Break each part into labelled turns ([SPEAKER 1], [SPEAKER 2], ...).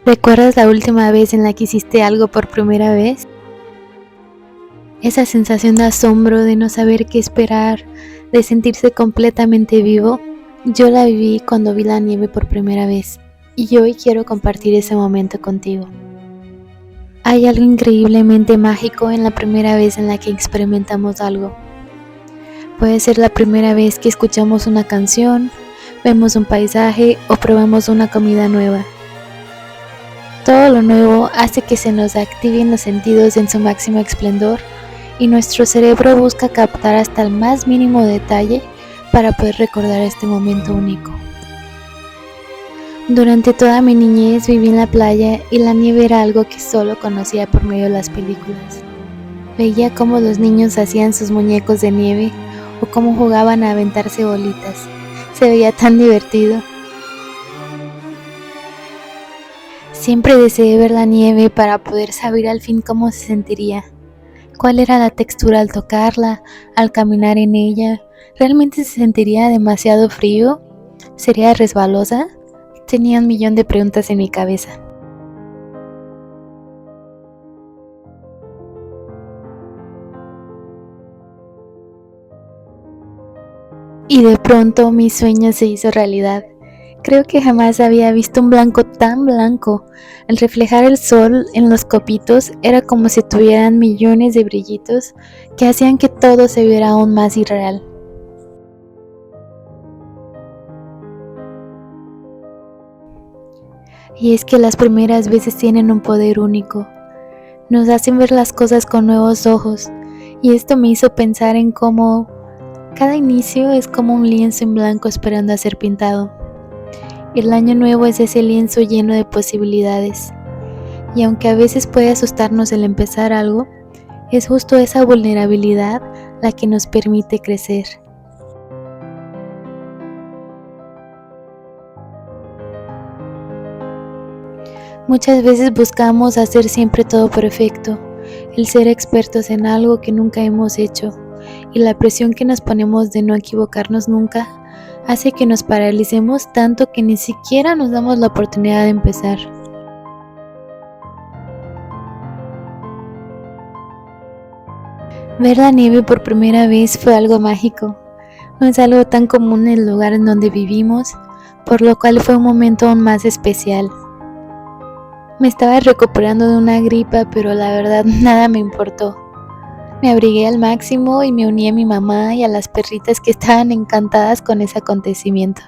[SPEAKER 1] ¿Recuerdas la última vez en la que hiciste algo por primera vez? Esa sensación de asombro, de no saber qué esperar, de sentirse completamente vivo, yo la viví cuando vi la nieve por primera vez y hoy quiero compartir ese momento contigo. Hay algo increíblemente mágico en la primera vez en la que experimentamos algo. Puede ser la primera vez que escuchamos una canción, vemos un paisaje o probamos una comida nueva. Todo lo nuevo hace que se nos activen los sentidos en su máximo esplendor y nuestro cerebro busca captar hasta el más mínimo detalle para poder recordar este momento único. Durante toda mi niñez viví en la playa y la nieve era algo que solo conocía por medio de las películas. Veía cómo los niños hacían sus muñecos de nieve o cómo jugaban a aventarse bolitas. Se veía tan divertido. Siempre deseé ver la nieve para poder saber al fin cómo se sentiría. ¿Cuál era la textura al tocarla, al caminar en ella? ¿Realmente se sentiría demasiado frío? ¿Sería resbalosa? Tenía 1.000.000 de preguntas en mi cabeza. Y de pronto mi sueño se hizo realidad. Creo que jamás había visto un blanco tan blanco. Al reflejar el sol en los copitos era como si tuvieran millones de brillitos que hacían que todo se viera aún más irreal. Y es que las primeras veces tienen un poder único. Nos hacen ver las cosas con nuevos ojos. Y esto me hizo pensar en cómo cada inicio es como un lienzo en blanco esperando a ser pintado. El año nuevo es ese lienzo lleno de posibilidades. Y aunque a veces puede asustarnos el empezar algo, es justo esa vulnerabilidad la que nos permite crecer. Muchas veces buscamos hacer siempre todo perfecto, el ser expertos en algo que nunca hemos hecho, y la presión que nos ponemos de no equivocarnos nunca hace que nos paralicemos tanto que ni siquiera nos damos la oportunidad de empezar. Ver la nieve por primera vez fue algo mágico. No es algo tan común en el lugar en donde vivimos, por lo cual fue un momento aún más especial. Me estaba recuperando de una gripa, pero la verdad nada me importó. Me abrigué al máximo y me uní a mi mamá y a las perritas que estaban encantadas con ese acontecimiento.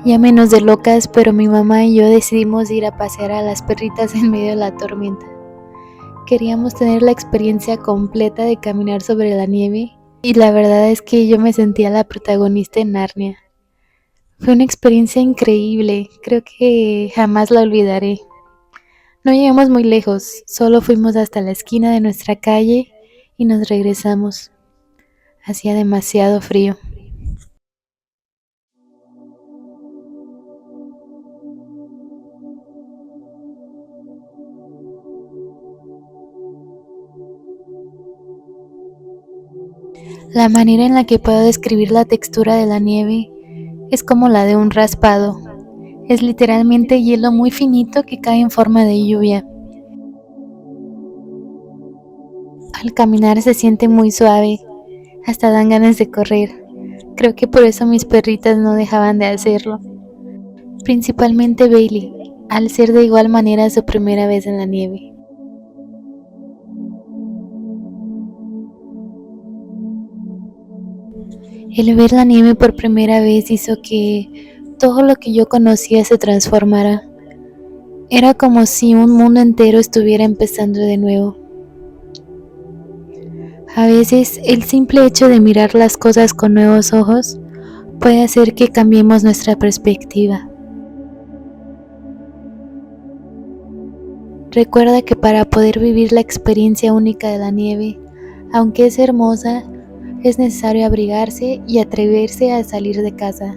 [SPEAKER 1] Ya menos de locas, pero mi mamá y yo decidimos ir a pasear a las perritas en medio de la tormenta. Queríamos tener la experiencia completa de caminar sobre la nieve y la verdad es que yo me sentía la protagonista en Narnia. Fue una experiencia increíble, creo que jamás la olvidaré. No llegamos muy lejos, solo fuimos hasta la esquina de nuestra calle y nos regresamos. Hacía demasiado frío. La manera en la que puedo describir la textura de la nieve es como la de un raspado. Es literalmente hielo muy finito que cae en forma de lluvia. Al caminar se siente muy suave, hasta dan ganas de correr. Creo que por eso mis perritas no dejaban de hacerlo. Principalmente Bailey, al ser de igual manera su primera vez en la nieve. El ver la nieve por primera vez hizo que todo lo que yo conocía se transformara. Era como si un mundo entero estuviera empezando de nuevo. A veces el simple hecho de mirar las cosas con nuevos ojos puede hacer que cambiemos nuestra perspectiva. Recuerda que para poder vivir la experiencia única de la nieve, aunque es hermosa, es necesario abrigarse y atreverse a salir de casa.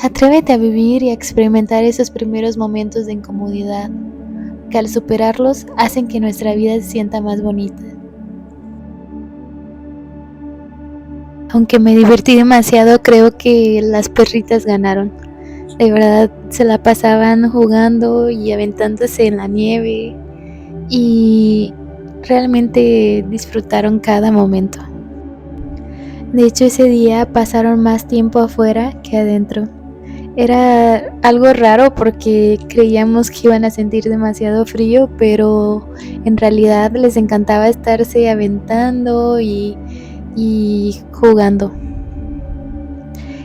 [SPEAKER 1] Atrévete a vivir y a experimentar esos primeros momentos de incomodidad, que al superarlos hacen que nuestra vida se sienta más bonita. Aunque me divertí demasiado, creo que las perritas ganaron. De verdad se la pasaban jugando y aventándose en la nieve y realmente disfrutaron cada momento. De hecho, ese día pasaron más tiempo afuera que adentro. Era algo raro porque creíamos que iban a sentir demasiado frío, pero en realidad les encantaba estarse aventando y jugando.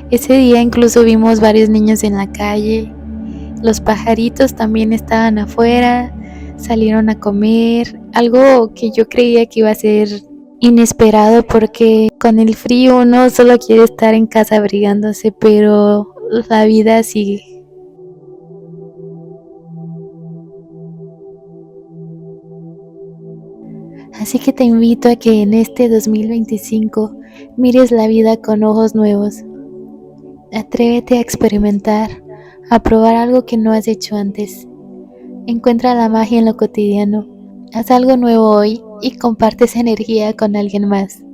[SPEAKER 1] Ese día incluso vimos varios niños en la calle. Los pajaritos también estaban afuera, salieron a comer, algo que yo creía que iba a ser inesperado porque con el frío uno solo quiere estar en casa abrigándose, pero la vida sigue. Así que te invito a que en este 2025 mires la vida con ojos nuevos. Atrévete a experimentar, a probar algo que no has hecho antes. Encuentra la magia en lo cotidiano. Haz algo nuevo hoy y comparte esa energía con alguien más.